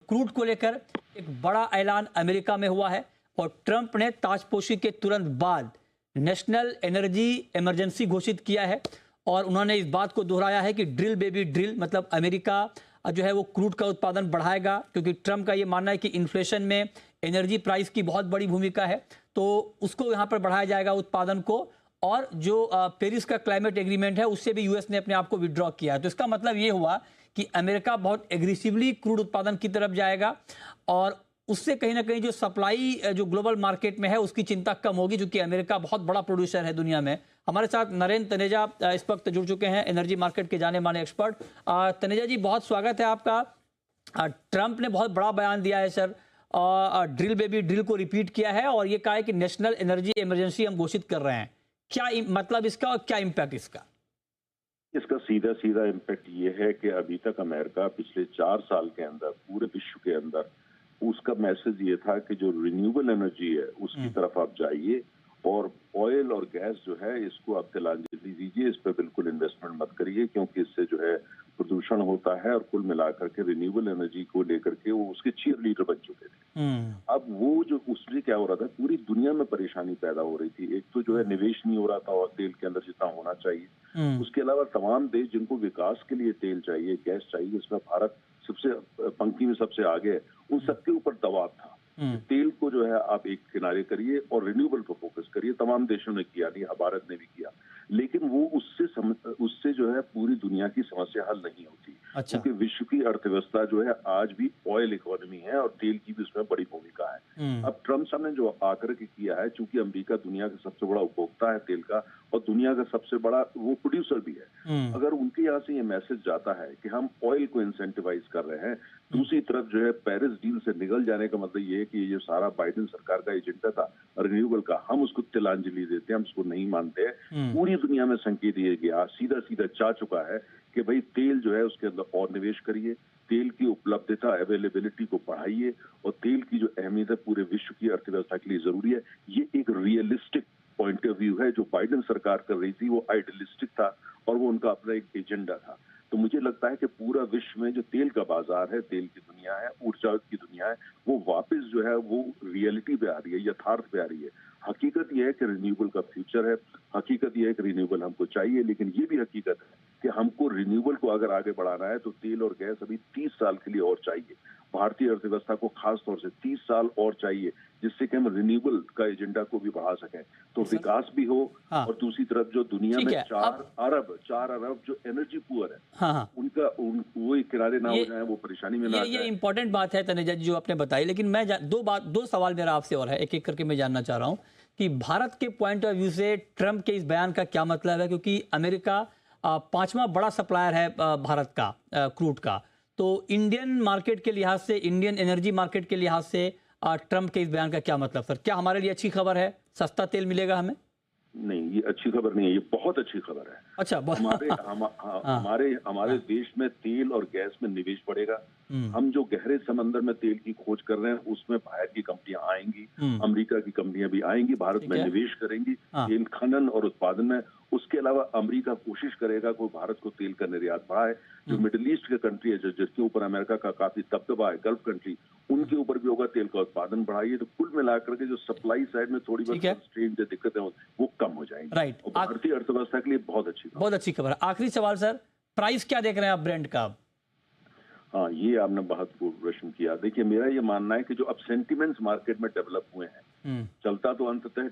Crude को लेकर एक बड़ा ऐलान अमेरिका में हुआ है और ट्रंप ने ताजपोशी के तुरंत बाद नेशनल एनर्जी इमरजेंसी घोषित किया है और उन्होंने इस बात को दोहराया है कि ड्रिल बेबी ड्रिल, मतलब अमेरिका जो है वो क्रूड का उत्पादन बढ़ाएगा, क्योंकि ट्रंप का ये मानना है कि इन्फ्लेशन में एनर्जी प्राइस की बहुत बड़ी भूमिका है, तो उसको यहाँ पर बढ़ाया जाएगा उत्पादन को। और जो पेरिस का क्लाइमेट एग्रीमेंट है उससे भी यूएस ने अपने आप को विड्रॉ किया है। तो इसका मतलब ये हुआ कि अमेरिका बहुत एग्रेसिवली क्रूड उत्पादन की तरफ जाएगा और उससे कहीं ना कहीं जो सप्लाई जो ग्लोबल मार्केट में है उसकी चिंता कम होगी, क्योंकि अमेरिका बहुत बड़ा प्रोड्यूसर है दुनिया में। हमारे साथ नरेंद्र तनेजा इस वक्त जुड़ चुके हैं, एनर्जी मार्केट के जाने माने एक्सपर्ट। तनेजा जी, बहुत स्वागत है आपका। ट्रंप ने बहुत बड़ा बयान दिया है सर, ड्रिल बेबी ड्रिल को रिपीट किया है और ये कहा है कि नेशनल एनर्जी इमरजेंसी हम घोषित कर रहे हैं। क्या मतलब इसका और क्या इम्पैक्ट इसका? इसका सीधा सीधा इम्पैक्ट ये है कि अभी तक अमेरिका पिछले 4 साल के अंदर पूरे विश्व के अंदर उसका मैसेज ये था कि जो रिन्यूएबल एनर्जी है उसकी तरफ आप जाइए और ऑयल और गैस जो है इसको आप तिलांजलि दीजिए, इस पर बिल्कुल इन्वेस्टमेंट मत करिए, क्योंकि इससे जो है प्रदूषण होता है। और कुल मिलाकर के रिन्यूएबल एनर्जी को लेकर के वो उसके चीयर लीडर बन चुके थे। अब वो जो उसमें क्या हो रहा था, पूरी दुनिया में परेशानी पैदा हो रही थी। एक तो जो है निवेश नहीं हो रहा था और तेल के अंदर जितना होना चाहिए, उसके अलावा तमाम देश जिनको विकास के लिए तेल चाहिए, गैस चाहिए, इसमें भारत सबसे पंक्ति में सबसे आगे है, उन सबके ऊपर दबाव था। तेल को जो है आप एक किनारे करिए और रिन्यूएबल पर फोकस करिए। तमाम देशों ने किया, नहीं भारत ने भी किया, लेकिन वो उससे जो है पूरी दुनिया की समस्या हल नहीं होती। अच्छा। क्योंकि विश्व की अर्थव्यवस्था जो है आज भी ऑयल इकोनॉमी है और तेल की भी उसमें बड़ी भूमिका है। अब ट्रम्प साहब ने जो आकर के किया है, चूंकि अमेरिका दुनिया का सबसे बड़ा उपभोक्ता है तेल का और दुनिया का सबसे बड़ा वो प्रोड्यूसर भी है, अगर उनके यहाँ से ये मैसेज जाता है कि हम ऑयल को इंसेंटिवाइज कर रहे हैं, दूसरी तरफ जो है पेरिस डील से निकल जाने का मतलब ये है कि ये जो सारा बाइडेन सरकार का एजेंडा था रिन्यूएबल का, हम उसको तिलांजलि देते हैं, हम उसको नहीं मानते हैं। पूरी दुनिया में संकेत ये गया, सीधा सीधा जा चुका है कि भाई तेल जो है उसके अंदर और निवेश करिए, तेल की उपलब्धता अवेलेबिलिटी को बढ़ाइए और तेल की जो अहमियत है पूरे विश्व की अर्थव्यवस्था के लिए जरूरी है। ये एक रियलिस्टिक पॉइंट ऑफ व्यू है। जो बाइडेन सरकार कर रही थी वो आइडियलिस्टिक था और वो उनका अपना एक एजेंडा था। तो मुझे लगता है कि पूरा विश्व में जो तेल का बाजार है, तेल की दुनिया है, ऊर्जा की दुनिया है, वो वापस जो है वो रियलिटी पे आ रही है, यथार्थ पे आ रही है। हकीकत यह है कि रिन्यूएबल का फ्यूचर है, हकीकत यह है कि रिन्यूएबल हमको चाहिए, लेकिन ये भी हकीकत है कि हमको रिन्यूएबल को अगर आगे बढ़ाना है तो तेल और गैस अभी 30 साल के लिए और चाहिए। भारतीय अर्थव्यवस्था को खास तौर से 30 साल और चाहिए, जिससे कि हम रिन्यूएबल का एजेंडा को भी बढ़ा सकें, तो विकास भी हो। हाँ। और दूसरी तरफ जो दुनिया में 4 अरब जो एनर्जी पुअर है, हाँ। उनका वो किनारे ना हो जाए, वो परेशानी में ना ये इंपॉर्टेंट बात है तनेजा जी जो आपने बताई, लेकिन मैं दो सवाल मेरा आपसे और है, एक एक करके मैं जानना चाह रहा हूँ कि भारत के पॉइंट ऑफ व्यू से ट्रंप के इस बयान का क्या मतलब है, क्योंकि अमेरिका 5वां बड़ा सप्लायर है भारत का क्रूड का। तो इंडियन मार्केट के लिहाज से, इंडियन एनर्जी मार्केट के लिहाज से ट्रंप के इस बयान का क्या मतलब सर? क्या हमारे लिए अच्छी खबर है, सस्ता तेल मिलेगा हमें? नहीं, ये अच्छी खबर नहीं है, ये बहुत अच्छी खबर है। अच्छा, हमारे देश में तेल और गैस में निवेश बढ़ेगा। हम जो गहरे समंदर में तेल की खोज कर रहे हैं उसमें बाहर की कंपनियां आएंगी, अमेरिका की कंपनियां भी आएंगी, भारत में निवेश करेंगी तेल खनन और उत्पादन में। उसके अलावा अमेरिका कोशिश करेगा कि भारत को तेल का निर्यात बढ़ाए। जो मिडिल ईस्ट के कंट्री है जिसके ऊपर अमेरिका का काफी दबदबा है, गल्फ कंट्री, उनके ऊपर भी होगा, तेल का उत्पादन बढ़ाइए। तो कुल मिलाकर के जो सप्लाई साइड में थोड़ी बहुत कंस्ट्रेंट जो दिक्कतें वो कम हो जाएंगी। राइट। और भारतीय अर्थव्यवस्था के लिए बहुत अच्छी खबर है। आखिरी सवाल सर, प्राइस क्या देख रहे हैं आप ब्रेंट का? हाँ, ये आपने बहुत प्रश्न किया। देखिए, मेरा ये मानना है कि जो अब सेंटिमेंट्स मार्केट में डेवलप हुए हैं, चलता तो अंततः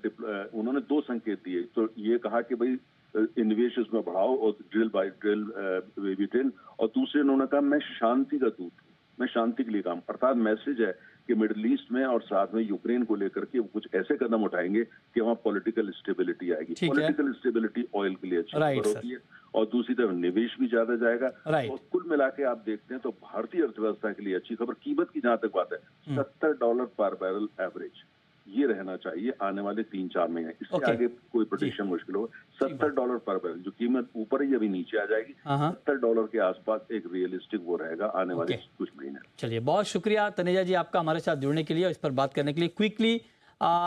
उन्होंने 2 संकेत दिए। तो ये कहा कि भाई निवेश इसमें बढ़ाओ और drill by drill baby drill, और दूसरे उन्होंने कहा मैं शांति का दूत हूँ, मैं शांति के लिए काम। अर्थात मैसेज है कि मिडिल ईस्ट में और साथ में यूक्रेन को लेकर के वो कुछ ऐसे कदम उठाएंगे कि वहाँ पॉलिटिकल स्टेबिलिटी आएगी। पॉलिटिकल स्टेबिलिटी ऑयल के लिए अच्छी खबर होती है और दूसरी तरफ निवेश भी ज्यादा जाएगा। और कुल मिला के आप देखते हैं तो भारतीय अर्थव्यवस्था के लिए अच्छी खबर। कीमत की जहां तक बात है, $70 पर बैरल एवरेज ये रहना चाहिए आने वाले 3-4 महीने। इससे आगे कोई प्रेडिक्शन मुश्किल हो। $70 पर बैरल, जो कीमत ऊपर ही अभी नीचे आ जाएगी, $70 के आसपास एक रियलिस्टिक वो रहेगा आने वाले कुछ महीने। चलिए, बहुत शुक्रिया तनेजा जी आपका हमारे साथ जुड़ने के लिए और इस पर बात करने के लिए। क्विकली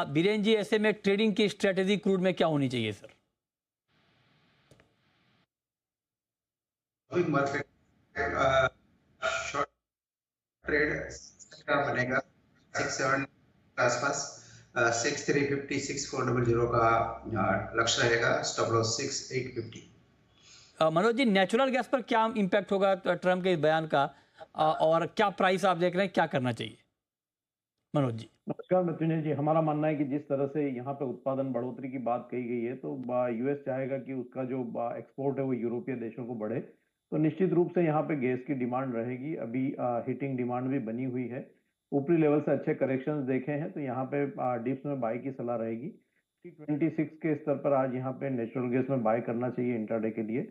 बीरेन जी, ऐसे में ट्रेडिंग की स्ट्रेटेजी क्रूड में क्या होनी चाहिए सर? मार्केट शॉर्ट ट्रेड का बनेगा 6-7 के आसपास 6,350 6,400 का लक्ष्य रहेगा, stop loss 6,850। Manoj ji, natural gas पर क्या इम्पैक्ट होगा ट्रम्प के इस बयान का, और क्या प्राइस आप देख रहे हैं, क्या करना चाहिए मनोज जी? नमस्कार मृत्युंजय जी, हमारा मानना है कि जिस तरह से यहाँ पे उत्पादन बढ़ोतरी की बात कही गई है, तो यूएस चाहेगा कि उसका जो एक्सपोर्ट है वो यूरोपीय देशों को बढ़े, तो निश्चित रूप से यहाँ पे गैस की डिमांड रहेगी। अभी हीटिंग डिमांड भी बनी हुई है, ऊपरी लेवल से अच्छे करेक्शंस देखे हैं, तो यहाँ पे डिप्स में बाय की सलाह रहेगी। 326 के स्तर पर आज यहाँ पे नेचुरल गैस में बाय करना चाहिए इंट्राडे के लिए।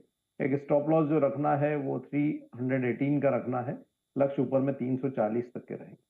एक स्टॉप लॉस जो रखना है वो 318 का रखना है, लक्ष्य ऊपर में 340 तक के रहेंगे।